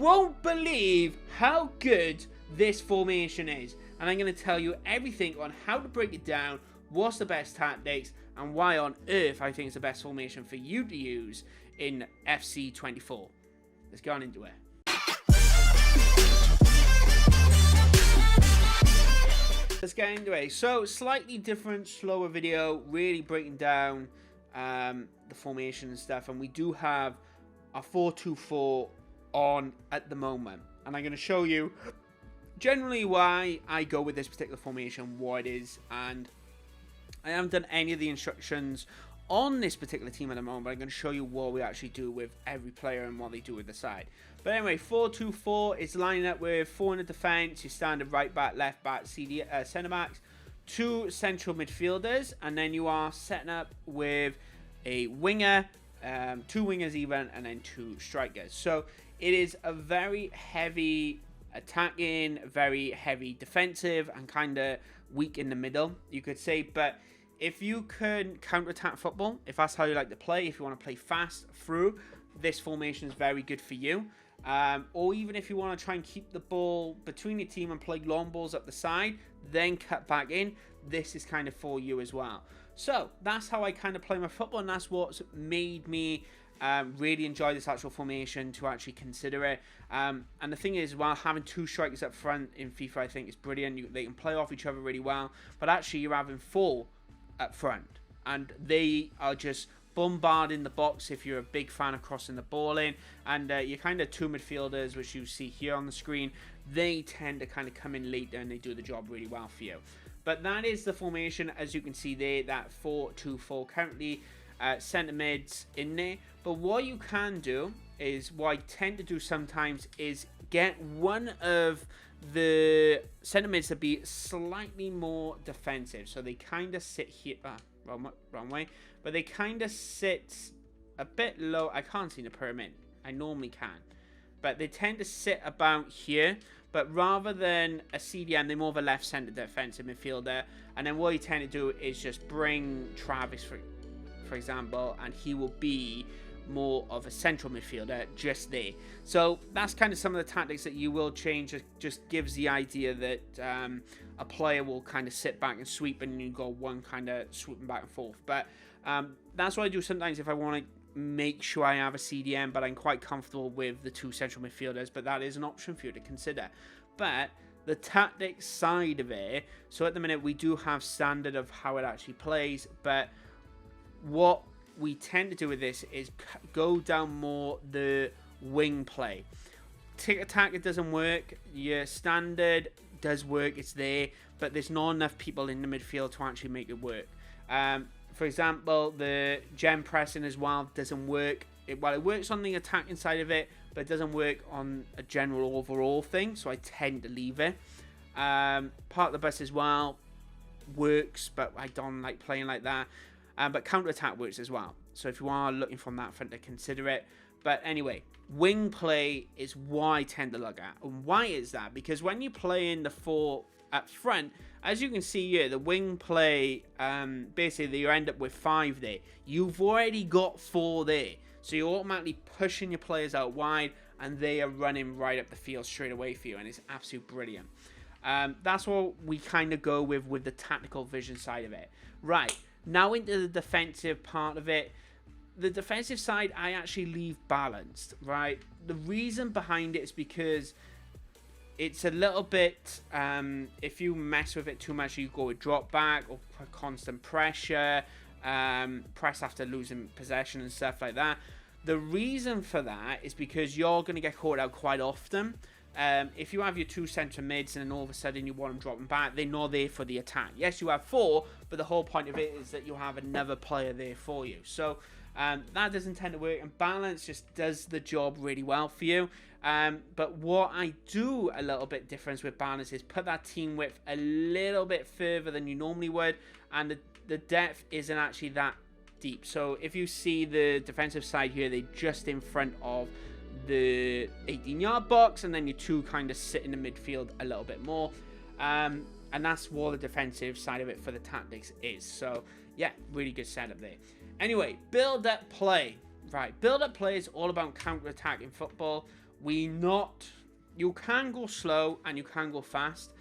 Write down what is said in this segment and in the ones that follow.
won't believe how good this formation is, and I'm going to tell you everything on how to break it down, what's the best tactics, and why on earth I think it's the best formation for you to use in FC24. Let's go on into it. Let's get into it. So, slightly different, slower video, really breaking down the formation and stuff, and we do have a 4-2-4 on at the moment, and I'm going to show you generally why I go with this particular formation, what it is, and I haven't done any of the instructions on this particular team at the moment, but I'm going to show you what we actually do with every player and what they do with the side. But anyway, 4-2-4 is lining up with 4 in the defence, your standard right back, left back, centre backs, 2 central midfielders, and then you are setting up with a winger, 2 wingers even, and then 2 strikers. So it is a very heavy attacking, very heavy defensive, and kind of weak in the middle, you could say. But if you can counter-attack football, if that's how you like to play, if you want to play fast through, this formation is very good for you. Or even if you want to try and keep the ball between your team and play long balls up the side, then cut back in, this is kind of for you as well. So that's how I kind of play my football, and that's what's made me really enjoy this actual formation to actually consider it. And the thing is, while having 2 strikers up front in FIFA, I think is brilliant. They can play off each other really well, but actually you're having 4 up front, and they are just bombarding the box if you're a big fan of crossing the ball in, and you're kind of 2 midfielders, which you see here on the screen. They tend to kind of come in later and they do the job really well for you. But that is the formation, as you can see there, that 4-2-4, currently centre mids in there. But what you can do is, what I tend to do sometimes, is get one of the centre mids to be slightly more defensive. So they kind of sit here, wrong way, but they kind of sit a bit low. I can't see the pyramid, I normally can, but they tend to sit about here. But rather than a CDM, they're more of a left centre defensive midfielder. And then what you tend to do is just bring Travis, for example, and he will be more of a central midfielder just there. So that's kind of some of the tactics that you will change. It just gives the idea that a player will kind of sit back and sweep, and you got one kind of swooping back and forth. But that's what I do sometimes if I want to make sure I have a CDM, but I'm quite comfortable with the 2 central midfielders. But that is an option for you to consider. But the tactics side of it, so at the minute we do have standard of how it actually plays, but what we tend to do with this is go down more the wing play. Tick-attack, it doesn't work. Your standard does work, it's there, but there's not enough people in the midfield to actually make it work. For example, the gem pressing as well doesn't work. It works on the attacking side of it, but it doesn't work on a general overall thing, so I tend to leave it. Park the bus as well works, but I don't like playing like that. But counter-attack works as well, so if you are looking from that front, to consider it. But anyway, wing play is what I tend to look at. And why is that? Because when you play in the 4 up front, as you can see here, the wing play, basically you end up with 5 there. You've already got 4 there, so you're automatically pushing your players out wide, and they are running right up the field straight away for you, and it's absolutely brilliant. That's what we kind of go with the tactical vision side of it. Right, now into the defensive part of it. The defensive side I actually leave balanced, right? The reason behind it is because it's a little bit, if you mess with it too much, you go with drop back or constant pressure, press after losing possession and stuff like that. The reason for that is because you're going to get caught out quite often. If you have your 2 centre mids and then all of a sudden you want them dropping back, they're not there for the attack. Yes, you have 4, but the whole point of it is that you have another player there for you. So that doesn't tend to work, and balance just does the job really well for you. But what I do a little bit different with balance is put that team width a little bit further than you normally would, and the depth isn't actually that deep. So if you see the defensive side here, they're just in front of the 18-yard box, and then your 2 kind of sit in the midfield a little bit more, and that's what the defensive side of it for the tactics is. So yeah, really good setup there. Anyway, build up play. Right, build up play is all about counter-attacking football. you can go slow and you can go fast,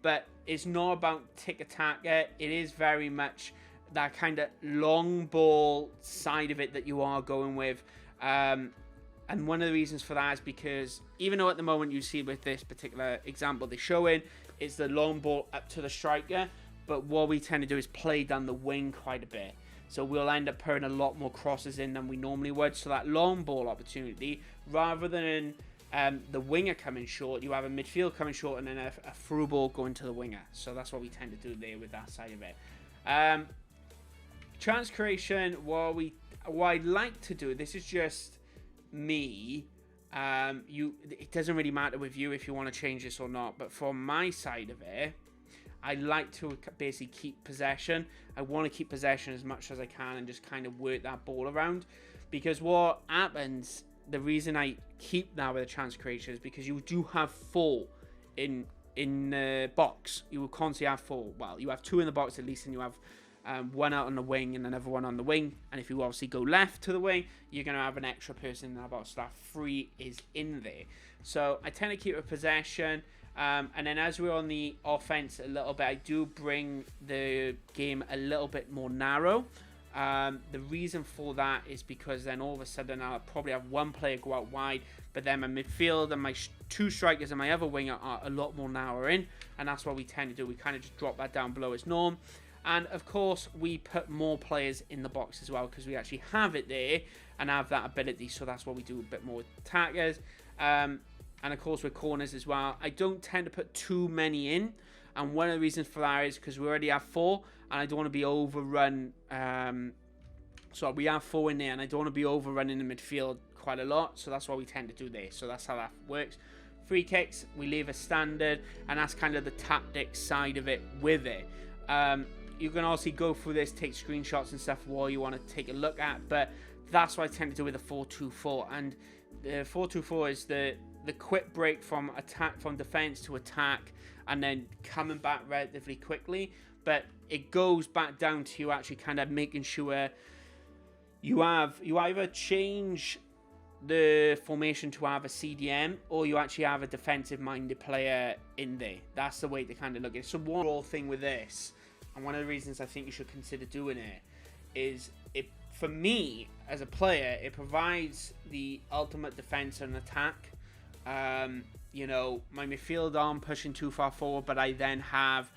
but it's not about tick-attacker. It is very much that kind of long ball side of it that you are going with. And one of the reasons for that is because even though at the moment you see with this particular example they're showing, it's the long ball up to the striker, but what we tend to do is play down the wing quite a bit. So we'll end up putting a lot more crosses in than we normally would. So that long ball opportunity, rather than the winger coming short, you have a midfield coming short and then a through ball going to the winger. So that's what we tend to do there with that side of it. Chance creation, what I like to do, this is just me. It doesn't really matter with you if you want to change this or not, but from my side of it, I like to basically keep possession. I want to keep possession as much as I can and just kind of work that ball around, because what happens, the reason I keep that with a chance creation is because you do have 4 in the box. You will constantly have 4. Well, you have 2 in the box at least, and you have 1 out on the wing and another 1 on the wing. And if you obviously go left to the wing, you're going to have an extra person in that box. So that 3 is in there. So I tend to keep a possession. And then as we're on the offense a little bit, I do bring the game a little bit more narrow. The reason for that is because then all of a sudden I'll probably have 1 player go out wide, but then my midfield and my 2 strikers and my other winger are a lot more narrow in, and that's what we tend to do. We kind of just drop that down below its norm. And of course we put more players in the box as well, because we actually have it there and have that ability. So that's what we do a bit more with attackers. And of course with corners as well. I don't tend to put too many in, and one of the reasons for that is because we already have 4 and I don't want to be overrun. So we have 4 in there and I don't want to be overrunning the midfield quite a lot, so that's what we tend to do there. So that's how that works. Free kicks, we leave a standard, and that's kind of the tactics side of it with it. You can also go through this, take screenshots and stuff while you want to take a look at, but that's what I tend to do with the 4-2-4. And the 4-2-4 is the quick break from defense to attack, and then coming back relatively quickly. But it goes back down to you actually kind of making sure you either change the formation to have a CDM, or you actually have a defensive minded player in there. That's the way to kind of look at it. So one overall thing with this, and one of the reasons I think you should consider doing it, is it, for me as a player, it provides the ultimate defense and attack. You know, my midfield aren't pushing too far forward, but I then have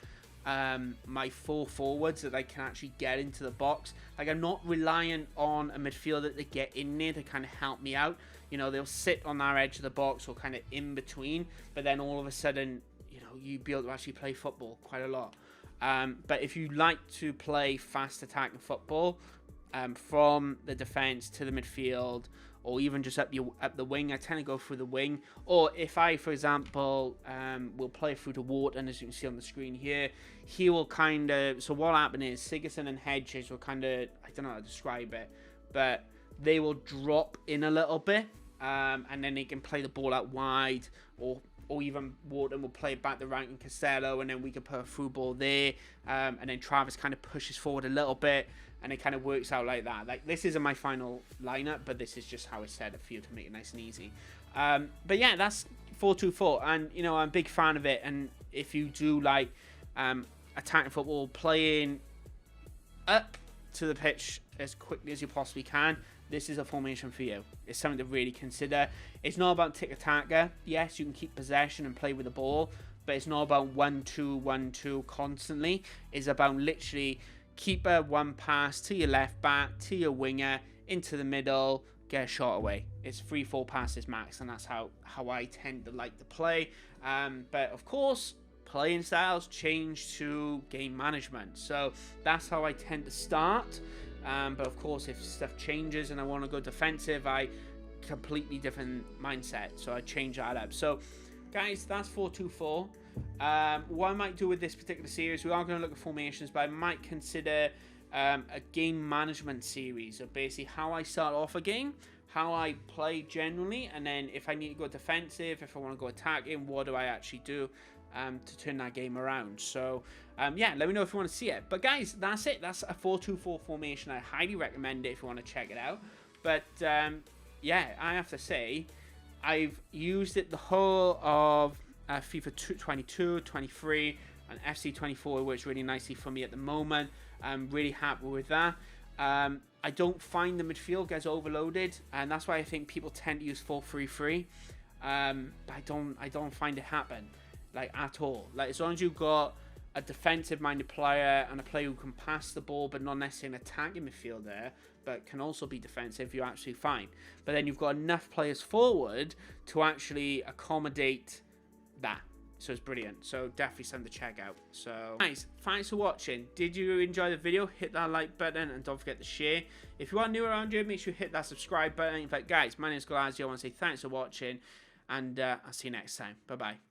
my 4 forwards that I can actually get into the box. Like, I'm not reliant on a midfielder to get in there to kind of help me out. You know, they'll sit on our edge of the box or kind of in between, but then all of a sudden, you know, you'd be able to actually play football quite a lot. But if you like to play fast attacking football, from the defense to the midfield, or even just up the wing, I tend to go through the wing. Or if I, for example, will play through the Wharton, as you can see on the screen here, he will kind of, so what happened is Sigurdsson and Hedges will kind of, I don't know how to describe it, but they will drop in a little bit, and then they can play the ball out wide, or even Wharton will play back the right in Costello, and then we can put a through ball there, and then Travis kind of pushes forward a little bit, and it kind of works out like that. Like, this isn't my final lineup, but this is just how it's set up for you to make it nice and easy. But yeah, that's 4-2-4, and you know, I'm a big fan of it. And if you do like attacking football, playing up to the pitch as quickly as you possibly can, this is a formation for you. It's something to really consider. It's not about tick-attacker. Yes, you can keep possession and play with the ball, but it's not about 1-2, 1-2 constantly. It's about literally keeper, 1 pass to your left back, to your winger, into the middle, get a shot away. It's 3-4 passes max, and that's how I tend to like to play. But of course, playing styles change to game management. So that's how I tend to start. But of course, if stuff changes and I want to go defensive, I completely different mindset. So I change that up. So guys, that's 4-2-4. What I might do with this particular series, we are going to look at formations, but I might consider a game management series of basically how I start off a game, how I play generally, and then if I need to go defensive, if I want to go attacking, what do I actually do to turn that game around. So yeah, let me know if you want to see it. But guys, that's it. That's a 4-2-4 formation. I highly recommend it if you want to check it out. But yeah, I have to say, I've used it the whole of FIFA 22, 23, and FC24 works really nicely for me at the moment. I'm really happy with that. I don't find the midfield gets overloaded, and that's why I think people tend to use 4-3-3. I don't find it happen, like, at all. Like, as long as you've got a defensive-minded player and a player who can pass the ball but not necessarily an attacking midfielder, but can also be defensive, you're absolutely fine. But then you've got enough players forward to actually accommodate that. So it's brilliant. So definitely something to check out. So guys, thanks for watching. Did you enjoy the video? Hit that like button and don't forget to share. If you are new around here, make sure you hit that subscribe button. In fact, guys, my name is Goalazio. I want to say thanks for watching, and I'll see you next time. Bye bye.